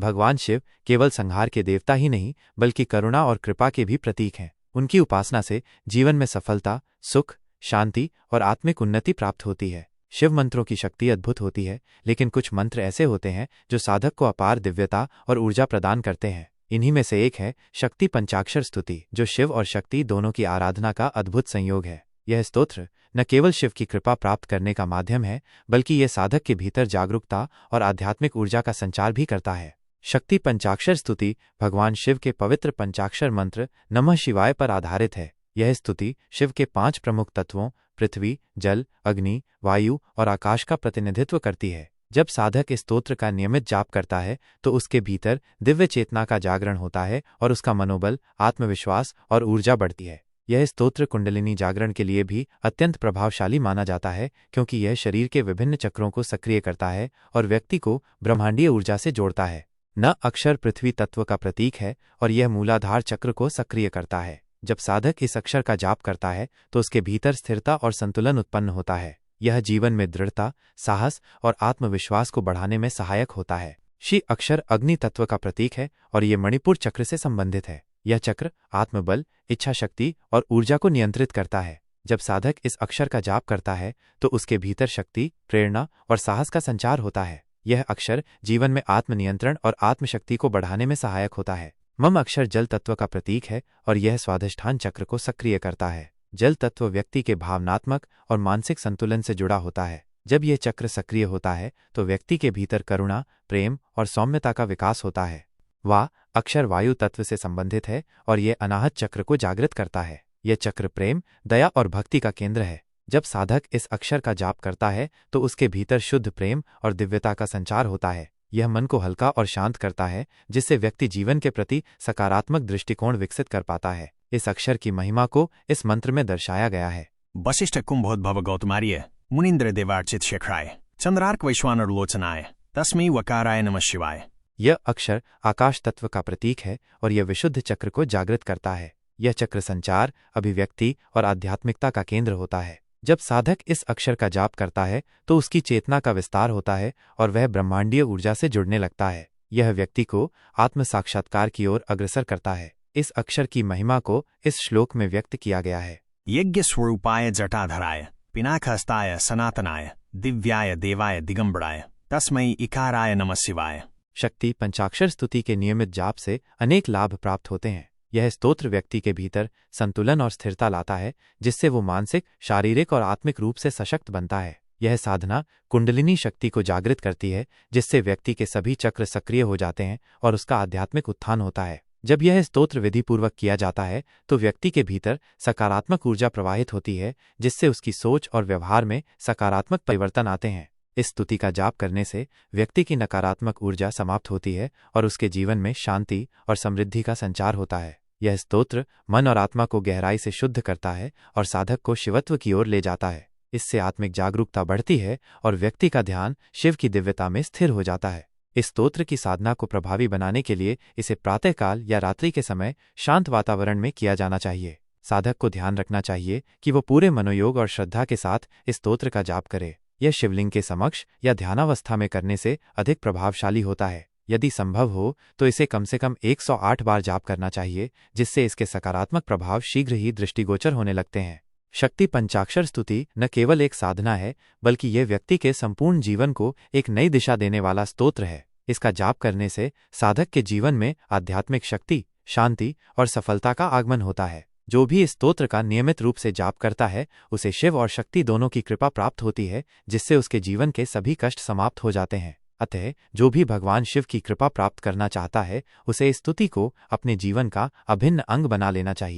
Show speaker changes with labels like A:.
A: भगवान शिव केवल संहार के देवता ही नहीं बल्कि करुणा और कृपा के भी प्रतीक हैं। उनकी उपासना से जीवन में सफलता, सुख, शांति और आत्मिक उन्नति प्राप्त होती है। शिव मंत्रों की शक्ति अद्भुत होती है, लेकिन कुछ मंत्र ऐसे होते हैं जो साधक को अपार दिव्यता और ऊर्जा प्रदान करते हैं। इन्हीं में से एक है शक्ति पंचाक्षर स्तुति, जो शिव और शक्ति दोनों की आराधना का अद्भुत संयोग है। यह स्तोत्र न केवल शिव की कृपा प्राप्त करने का माध्यम है, बल्कि यह साधक के भीतर जागरूकता और आध्यात्मिक ऊर्जा का संचार भी करता है। शक्ति पंचाक्षर स्तुति भगवान शिव के पवित्र पंचाक्षर मंत्र नमः शिवाय पर आधारित है। यह स्तुति शिव के 5 प्रमुख तत्वों पृथ्वी, जल, अग्नि, वायु और आकाश का प्रतिनिधित्व करती है। जब साधक इस स्तोत्र का नियमित जाप करता है तो उसके भीतर दिव्य चेतना का जागरण होता है और उसका मनोबल, आत्मविश्वास और ऊर्जा बढ़ती है। यह स्तोत्र कुंडलिनी जागरण के लिए भी अत्यंत प्रभावशाली माना जाता है, क्योंकि यह शरीर के विभिन्न चक्रों को सक्रिय करता है और व्यक्ति को ब्रह्मांडीय ऊर्जा से जोड़ता है। न अक्षर पृथ्वी तत्व का प्रतीक है और यह मूलाधार चक्र को सक्रिय करता है। जब साधक इस अक्षर का जाप करता है तो उसके भीतर स्थिरता और संतुलन उत्पन्न होता है। यह जीवन में दृढ़ता, साहस और आत्मविश्वास को बढ़ाने में सहायक होता है। शी अक्षर अग्नि तत्व का प्रतीक है और ये मणिपुर चक्र से संबंधित है। यह चक्र आत्मबल, इच्छा शक्ति और ऊर्जा को नियंत्रित करता है। जब साधक इस अक्षर का जाप करता है तो उसके भीतर शक्ति, प्रेरणा और साहस का संचार होता है। यह अक्षर जीवन में आत्मनियंत्रण और आत्मशक्ति को बढ़ाने में सहायक होता है। मम अक्षर जल तत्व का प्रतीक है और यह स्वाधिष्ठान चक्र को सक्रिय करता है। जल तत्व व्यक्ति के भावनात्मक और मानसिक संतुलन से जुड़ा होता है। जब यह चक्र सक्रिय होता है तो व्यक्ति के भीतर करुणा, प्रेम और सौम्यता का विकास होता है। वा अक्षर वायु तत्व से संबंधित है और यह अनाहत चक्र को जागृत करता है। यह चक्र प्रेम, दया और भक्ति का केंद्र है। जब साधक इस अक्षर का जाप करता है तो उसके भीतर शुद्ध प्रेम और दिव्यता का संचार होता है। यह मन को हल्का और शांत करता है, जिससे व्यक्ति जीवन के प्रति सकारात्मक दृष्टिकोण विकसित कर पाता है। इस अक्षर की महिमा को इस मंत्र में दर्शाया गया है।
B: वशिष्ठ कुंभोद्भव गौतमार्य मुनीन्द्र देवार्चित शेखराय चंद्रार्क वैश्वानर लोचनाय तस्मै वकाराय नमः शिवाय।
A: यह अक्षर आकाश तत्व का प्रतीक है और यह विशुद्ध चक्र को जागृत करता है। यह चक्र संचार, अभिव्यक्ति और आध्यात्मिकता का केंद्र होता है। जब साधक इस अक्षर का जाप करता है तो उसकी चेतना का विस्तार होता है और वह ब्रह्मांडीय ऊर्जा से जुड़ने लगता है। यह व्यक्ति को आत्म साक्षात्कार की ओर अग्रसर करता है। इस अक्षर की महिमा को इस श्लोक में व्यक्त किया गया है।
B: यज्ञ स्वरूपाय जटाधराय पिनाकहस्ताय सनातनाय दिव्याय देवाय दिगंबराय तस्मै इकाराय नमः शिवाय।
A: शक्ति पंचाक्षर स्तुति के नियमित जाप से अनेक लाभ प्राप्त होते हैं। यह स्तोत्र व्यक्ति के भीतर संतुलन और स्थिरता लाता है, जिससे वो मानसिक, शारीरिक और आत्मिक रूप से सशक्त बनता है। यह साधना कुंडलिनी शक्ति को जागृत करती है, जिससे व्यक्ति के सभी चक्र सक्रिय हो जाते हैं और उसका आध्यात्मिक उत्थान होता है। जब यह स्तोत्र विधिपूर्वक किया जाता है तो व्यक्ति के भीतर सकारात्मक ऊर्जा प्रवाहित होती है, जिससे उसकी सोच और व्यवहार में सकारात्मक परिवर्तन आते हैं। इस स्तुति का जाप करने से व्यक्ति की नकारात्मक ऊर्जा समाप्त होती है और उसके जीवन में शांति और समृद्धि का संचार होता है। यह स्तोत्र मन और आत्मा को गहराई से शुद्ध करता है और साधक को शिवत्व की ओर ले जाता है। इससे आत्मिक जागरूकता बढ़ती है और व्यक्ति का ध्यान शिव की दिव्यता में स्थिर हो जाता है। इस स्तोत्र की साधना को प्रभावी बनाने के लिए इसे प्रातःकाल या रात्रि के समय शांत वातावरण में किया जाना चाहिए। साधक को ध्यान रखना चाहिए कि वो पूरे मनोयोग और श्रद्धा के साथ इस स्तोत्र का जाप करे। यह शिवलिंग के समक्ष या ध्यानावस्था में करने से अधिक प्रभावशाली होता है। यदि संभव हो तो इसे कम से कम 108 बार जाप करना चाहिए, जिससे इसके सकारात्मक प्रभाव शीघ्र ही दृष्टिगोचर होने लगते हैं। शक्ति पंचाक्षर स्तुति न केवल एक साधना है, बल्कि यह व्यक्ति के संपूर्ण जीवन को एक नई दिशा देने वाला स्तोत्र है। इसका जाप करने से साधक के जीवन में आध्यात्मिक शक्ति, शांति और सफलता का आगमन होता है। जो भी इस स्तोत्र का नियमित रूप से जाप करता है उसे शिव और शक्ति दोनों की कृपा प्राप्त होती है, जिससे उसके जीवन के सभी कष्ट समाप्त हो जाते हैं। अतः जो भी भगवान शिव की कृपा प्राप्त करना चाहता है उसे इस स्तुति को अपने जीवन का अभिन्न अंग बना लेना चाहिए।